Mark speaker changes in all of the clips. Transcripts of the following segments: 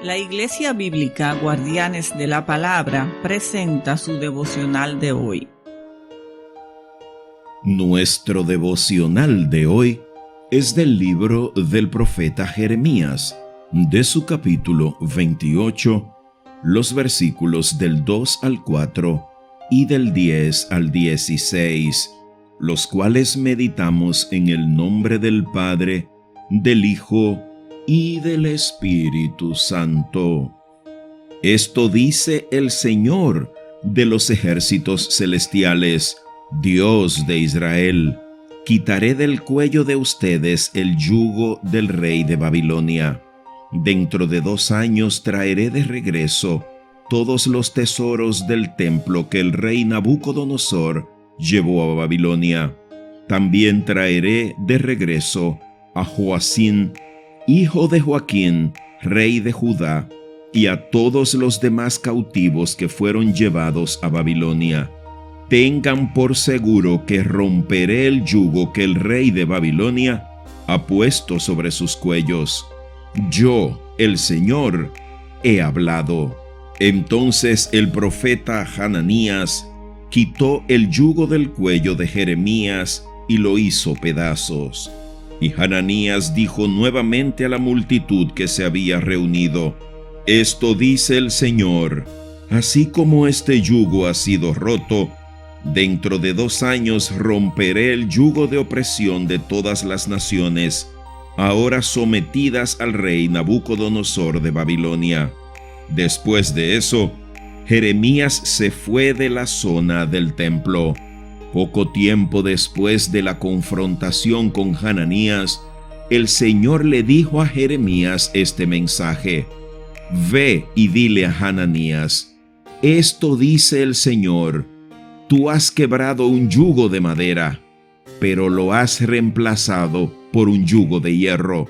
Speaker 1: La Iglesia Bíblica Guardianes de la Palabra presenta su devocional de hoy.
Speaker 2: Nuestro devocional de hoy es del libro del profeta Jeremías, de su capítulo 28, los versículos del 2 al 4 y del 10 al 16, los cuales meditamos en el nombre del Padre, del Hijo y del Espíritu Santo. Esto dice el Señor de los ejércitos celestiales, Dios de Israel: quitaré del cuello de ustedes el yugo del rey de Babilonia. Dentro de 2 años traeré de regreso todos los tesoros del templo que el rey Nabucodonosor llevó a Babilonia. También traeré de regreso a Joacín, hijo de Joaquín, rey de Judá, y a todos los demás cautivos que fueron llevados a Babilonia. Tengan por seguro que romperé el yugo que el rey de Babilonia ha puesto sobre sus cuellos. Yo, el Señor, he hablado. Entonces el profeta Hananías quitó el yugo del cuello de Jeremías y lo hizo pedazos. Y Hananías dijo nuevamente a la multitud que se había reunido: esto dice el Señor: así como este yugo ha sido roto, dentro de 2 años romperé el yugo de opresión de todas las naciones, ahora sometidas al rey Nabucodonosor de Babilonia. Después de eso, Jeremías se fue de la zona del templo. Poco tiempo después de la confrontación con Hananías, el Señor le dijo a Jeremías este mensaje: ve y dile a Hananías: esto dice el Señor, tú has quebrado un yugo de madera, pero lo has reemplazado por un yugo de hierro.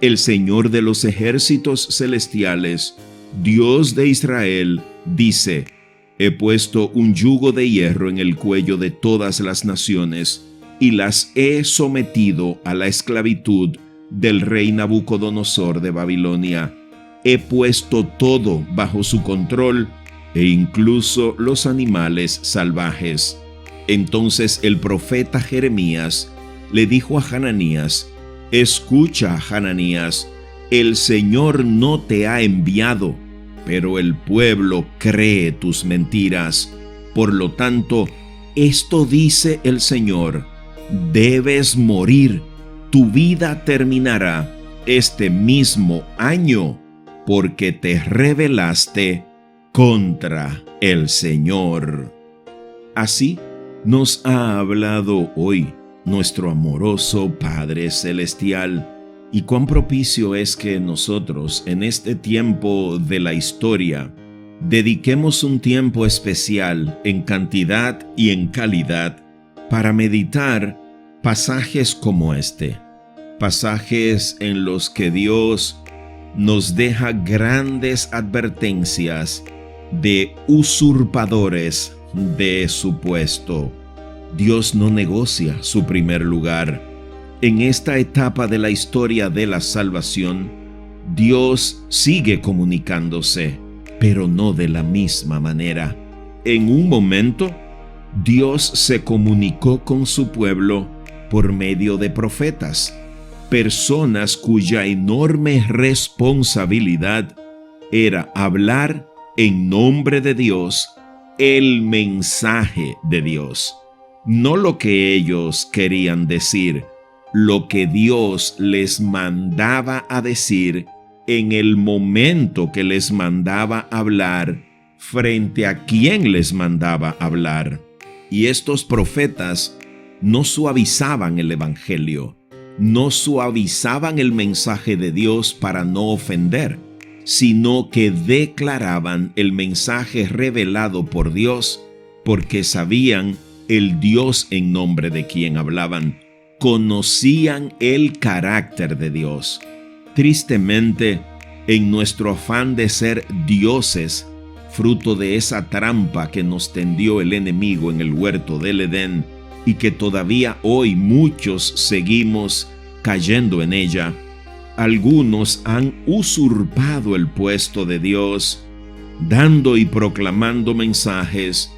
Speaker 2: El Señor de los ejércitos celestiales, Dios de Israel, dice: he puesto un yugo de hierro en el cuello de todas las naciones y las he sometido a la esclavitud del rey Nabucodonosor de Babilonia. He puesto todo bajo su control e incluso los animales salvajes. Entonces el profeta Jeremías le dijo a Hananías: escucha, Hananías, el Señor no te ha enviado, pero el pueblo cree tus mentiras. Por lo tanto, esto dice el Señor: debes morir, tu vida terminará este mismo año, porque te rebelaste contra el Señor. Así nos ha hablado hoy nuestro amoroso Padre Celestial. Y cuán propicio es que nosotros, en este tiempo de la historia, dediquemos un tiempo especial en cantidad y en calidad para meditar pasajes como este. Pasajes en los que Dios nos deja grandes advertencias de usurpadores de su puesto. Dios no negocia su primer lugar. En esta etapa de la historia de la salvación, Dios sigue comunicándose, pero no de la misma manera. En un momento, Dios se comunicó con su pueblo por medio de profetas, personas cuya enorme responsabilidad era hablar en nombre de Dios el mensaje de Dios, no lo que ellos querían decir, lo que Dios les mandaba a decir en el momento que les mandaba hablar, frente a quien les mandaba hablar. Y estos profetas no suavizaban el evangelio, no suavizaban el mensaje de Dios para no ofender, sino que declaraban el mensaje revelado por Dios, porque sabían el Dios en nombre de quien hablaban. Conocían el carácter de Dios. Tristemente, en nuestro afán de ser dioses, fruto de esa trampa que nos tendió el enemigo en el huerto del Edén y que todavía hoy muchos seguimos cayendo en ella, algunos han usurpado el puesto de Dios, dando y proclamando mensajes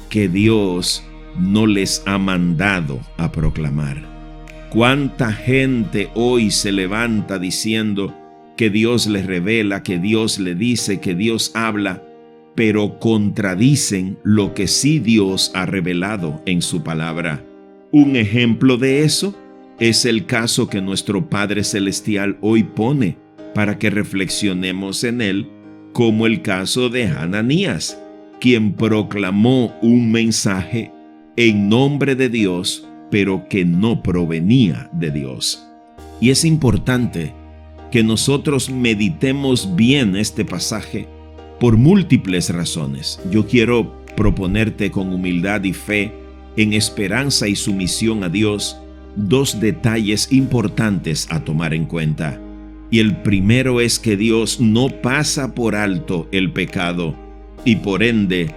Speaker 2: que Dios no les ha mandado a proclamar. ¿Cuánta gente hoy se levanta diciendo que Dios le revela, que Dios le dice, que Dios habla, pero contradicen lo que sí Dios ha revelado en su palabra? Un ejemplo de eso es el caso que nuestro Padre Celestial hoy pone para que reflexionemos en él, como el caso de Ananías, quien proclamó un mensaje en nombre de Dios, pero que no provenía de Dios. Y es importante que nosotros meditemos bien este pasaje por múltiples razones. Yo quiero proponerte con humildad y fe, en esperanza y sumisión a Dios, dos detalles importantes a tomar en cuenta. Y el primero es que Dios no pasa por alto el pecado y por ende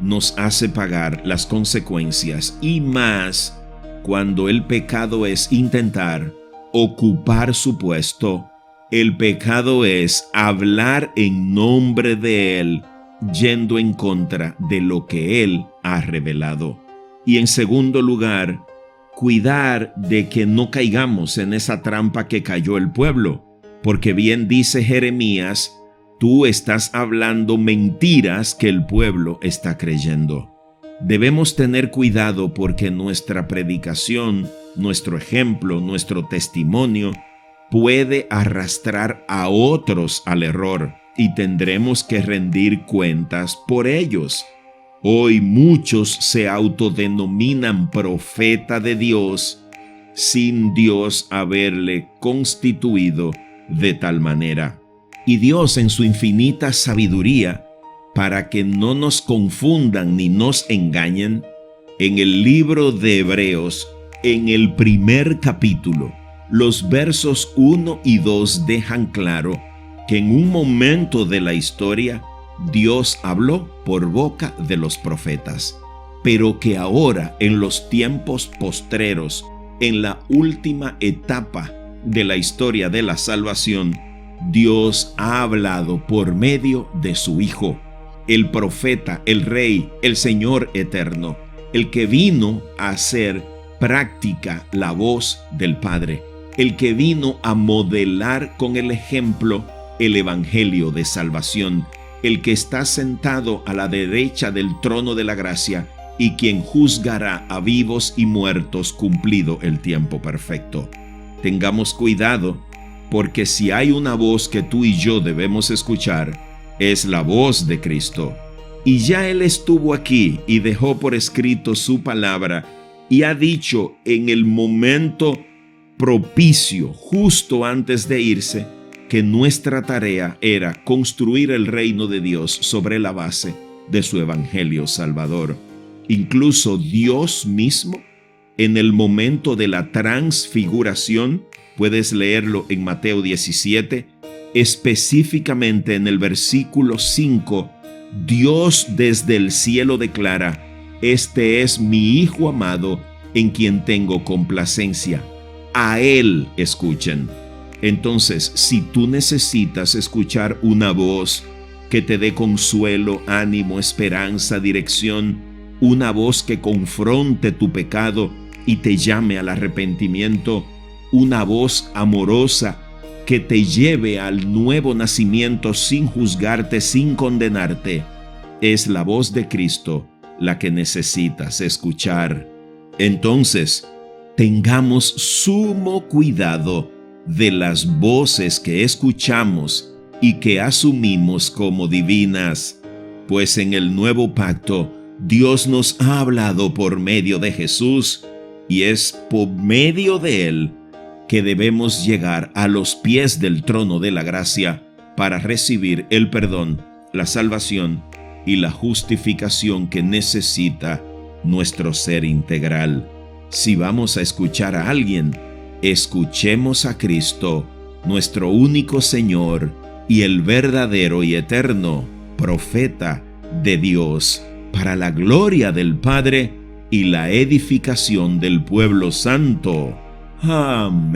Speaker 2: nos hace pagar las consecuencias, y más cuando el pecado es intentar ocupar su puesto. El pecado es hablar en nombre de Él, yendo en contra de lo que Él ha revelado. Y en segundo lugar, cuidar de que no caigamos en esa trampa que cayó el pueblo, porque bien dice Jeremías, tú estás hablando mentiras que el pueblo está creyendo. Debemos tener cuidado porque nuestra predicación, nuestro ejemplo, nuestro testimonio puede arrastrar a otros al error y tendremos que rendir cuentas por ellos. Hoy muchos se autodenominan profeta de Dios sin Dios haberle constituido de tal manera. Y Dios, en su infinita sabiduría, para que no nos confundan ni nos engañen, en el libro de Hebreos, en el primer capítulo, los versos 1 y 2 dejan claro que en un momento de la historia Dios habló por boca de los profetas, pero que ahora, en los tiempos postreros, en la última etapa de la historia de la salvación, Dios ha hablado por medio de su Hijo, el profeta, el Rey, el Señor eterno, el que vino a hacer práctica la voz del Padre, el que vino a modelar con el ejemplo el evangelio de salvación, el que está sentado a la derecha del trono de la gracia y quien juzgará a vivos y muertos cumplido el tiempo perfecto. Tengamos cuidado, porque si hay una voz que tú y yo debemos escuchar, es la voz de Cristo. Y ya Él estuvo aquí y dejó por escrito su palabra y ha dicho en el momento propicio, justo antes de irse, que nuestra tarea era construir el reino de Dios sobre la base de su evangelio salvador. Incluso Dios mismo, en el momento de la transfiguración, puedes leerlo en Mateo 17, específicamente en el versículo 5, Dios desde el cielo declara: este es mi Hijo amado, en quien tengo complacencia. A Él escuchen. Entonces, si tú necesitas escuchar una voz que te dé consuelo, ánimo, esperanza, dirección, una voz que confronte tu pecado y te llame al arrepentimiento, una voz amorosa que te lleve al nuevo nacimiento sin juzgarte, sin condenarte, es la voz de Cristo la que necesitas escuchar. Entonces, tengamos sumo cuidado de las voces que escuchamos y que asumimos como divinas, pues en el nuevo pacto Dios nos ha hablado por medio de Jesús y es por medio de Él que debemos llegar a los pies del trono de la gracia para recibir el perdón, la salvación y la justificación que necesita nuestro ser integral. Si vamos a escuchar a alguien, escuchemos a Cristo, nuestro único Señor y el verdadero y eterno profeta de Dios, para la gloria del Padre y la edificación del pueblo santo. Amén.